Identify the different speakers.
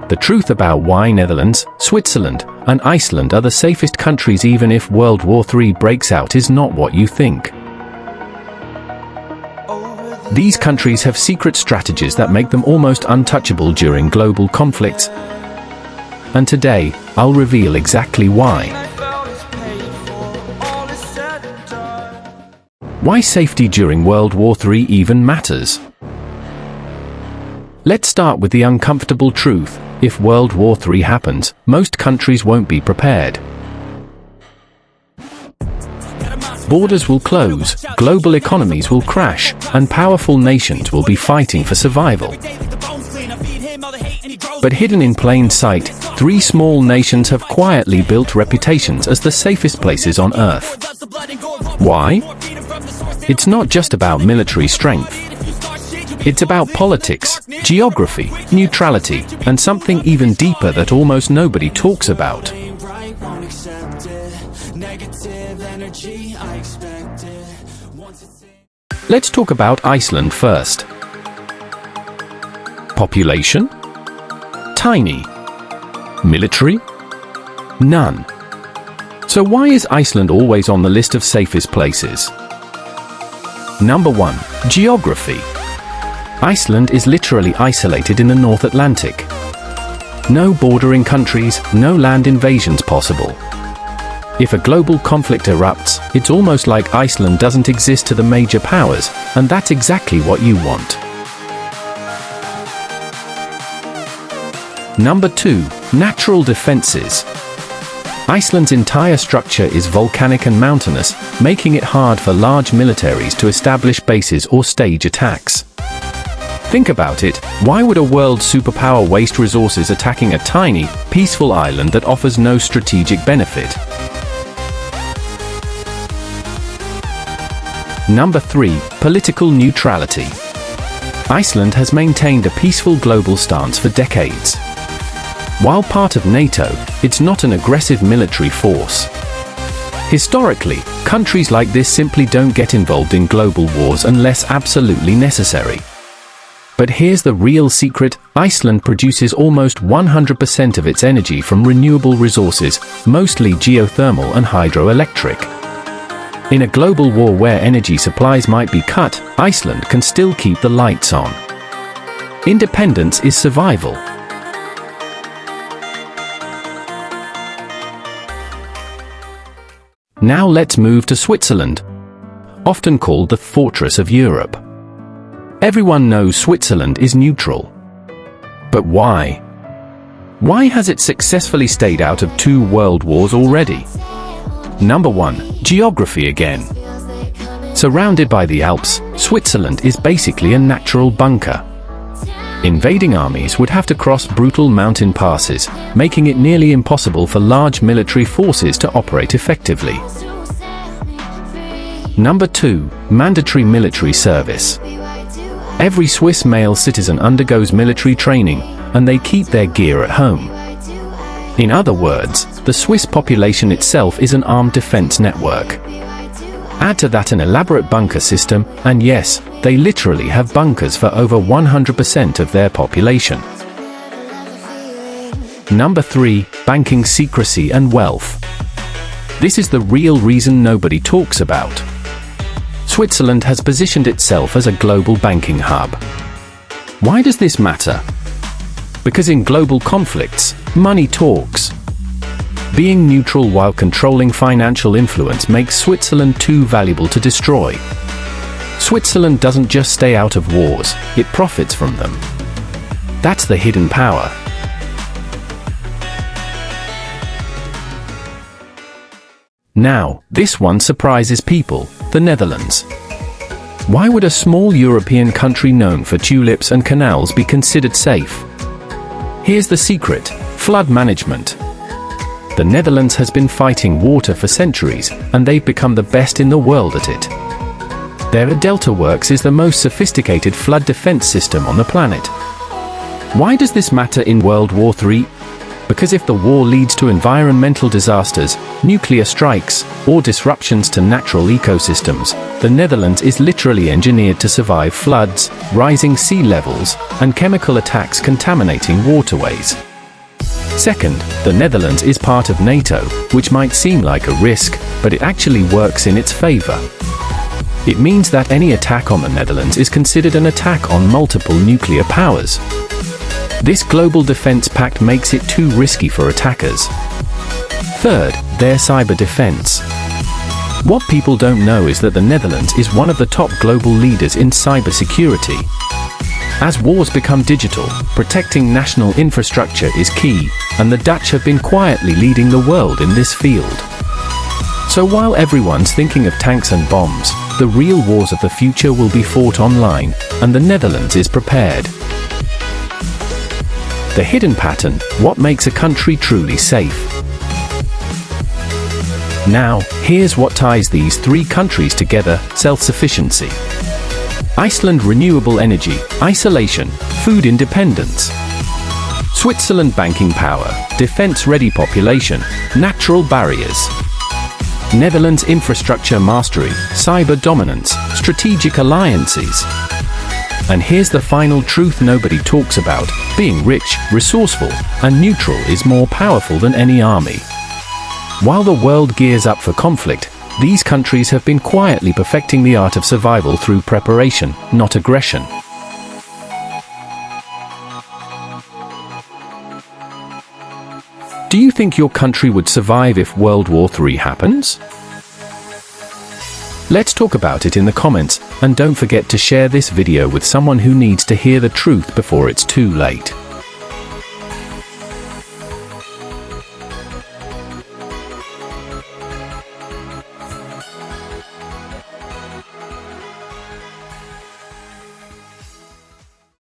Speaker 1: The truth about why Netherlands, Switzerland, and Iceland are the safest countries even if World War III breaks out is not what you think. These countries have secret strategies that make them almost untouchable during global conflicts. And today, I'll reveal exactly why. Why safety during World War III even matters. Let's start with the uncomfortable truth. If World War III happens, most countries won't be prepared. Borders will close, global economies will crash, and powerful nations will be fighting for survival. But hidden in plain sight, three small nations have quietly built reputations as the safest places on Earth. Why? It's not just about military strength. It's about politics, geography, neutrality, and something even deeper that almost nobody talks about. Let's talk about Iceland first. Population? Tiny. Military? None. So why is Iceland always on the list of safest places? Number 1. Geography. Iceland is literally isolated in the North Atlantic. No bordering countries, no land invasions possible. If a global conflict erupts, it's almost like Iceland doesn't exist to the major powers, and that's exactly what you want. Number 2. Natural defenses. Iceland's entire structure is volcanic and mountainous, making it hard for large militaries to establish bases or stage attacks. Think about it, why would a world superpower waste resources attacking a tiny, peaceful island that offers no strategic benefit? Number 3. Political neutrality. Iceland has maintained a peaceful global stance for decades. While part of NATO, it's not an aggressive military force. Historically, countries like this simply don't get involved in global wars unless absolutely necessary. But here's the real secret, Iceland produces almost 100% of its energy from renewable resources, mostly geothermal and hydroelectric. In a global war where energy supplies might be cut, Iceland can still keep the lights on. Independence is survival. Now let's move to Switzerland, often called the fortress of Europe. Everyone knows Switzerland is neutral. But why? Why has it successfully stayed out of 2 world wars already? Number 1. Geography again. Surrounded by the Alps, Switzerland is basically a natural bunker. Invading armies would have to cross brutal mountain passes, making it nearly impossible for large military forces to operate effectively. Number 2. Mandatory military service. Every Swiss male citizen undergoes military training, and they keep their gear at home. In other words, the Swiss population itself is an armed defense network. Add to that an elaborate bunker system, and yes, they literally have bunkers for over 100% of their population. Number 3. Banking secrecy and wealth. This is the real reason nobody talks about. Switzerland has positioned itself as a global banking hub. Why does this matter? Because in global conflicts, money talks. Being neutral while controlling financial influence makes Switzerland too valuable to destroy. Switzerland doesn't just stay out of wars, it profits from them. That's the hidden power. Now, this one surprises people, the Netherlands. Why would a small European country known for tulips and canals be considered safe? Here's the secret: flood management. The Netherlands has been fighting water for centuries, and they've become the best in the world at it. Their Delta Works is the most sophisticated flood defense system on the planet. Why does this matter in World War III? Because if the war leads to environmental disasters, nuclear strikes, or disruptions to natural ecosystems, the Netherlands is literally engineered to survive floods, rising sea levels, and chemical attacks contaminating waterways. Second, the Netherlands is part of NATO, which might seem like a risk, but it actually works in its favor. It means that any attack on the Netherlands is considered an attack on multiple nuclear powers. This global defense pact makes it too risky for attackers. Third, their cyber defense. What people don't know is that the Netherlands is one of the top global leaders in cybersecurity. As wars become digital, protecting national infrastructure is key, and the Dutch have been quietly leading the world in this field. So while everyone's thinking of tanks and bombs, the real wars of the future will be fought online, and the Netherlands is prepared. The hidden pattern: what makes a country truly safe? Now, here's what ties these three countries together: self-sufficiency. Iceland: renewable energy, isolation, food independence. Switzerland: banking power, defense-ready population, natural barriers. Netherlands: infrastructure mastery, cyber dominance, strategic alliances. And here's the final truth nobody talks about: being rich, resourceful, and neutral is more powerful than any army. While the world gears up for conflict, these countries have been quietly perfecting the art of survival through preparation, not aggression. Do you think your country would survive if World War III happens? Let's talk about it in the comments, and don't forget to share this video with someone who needs to hear the truth before it's too late.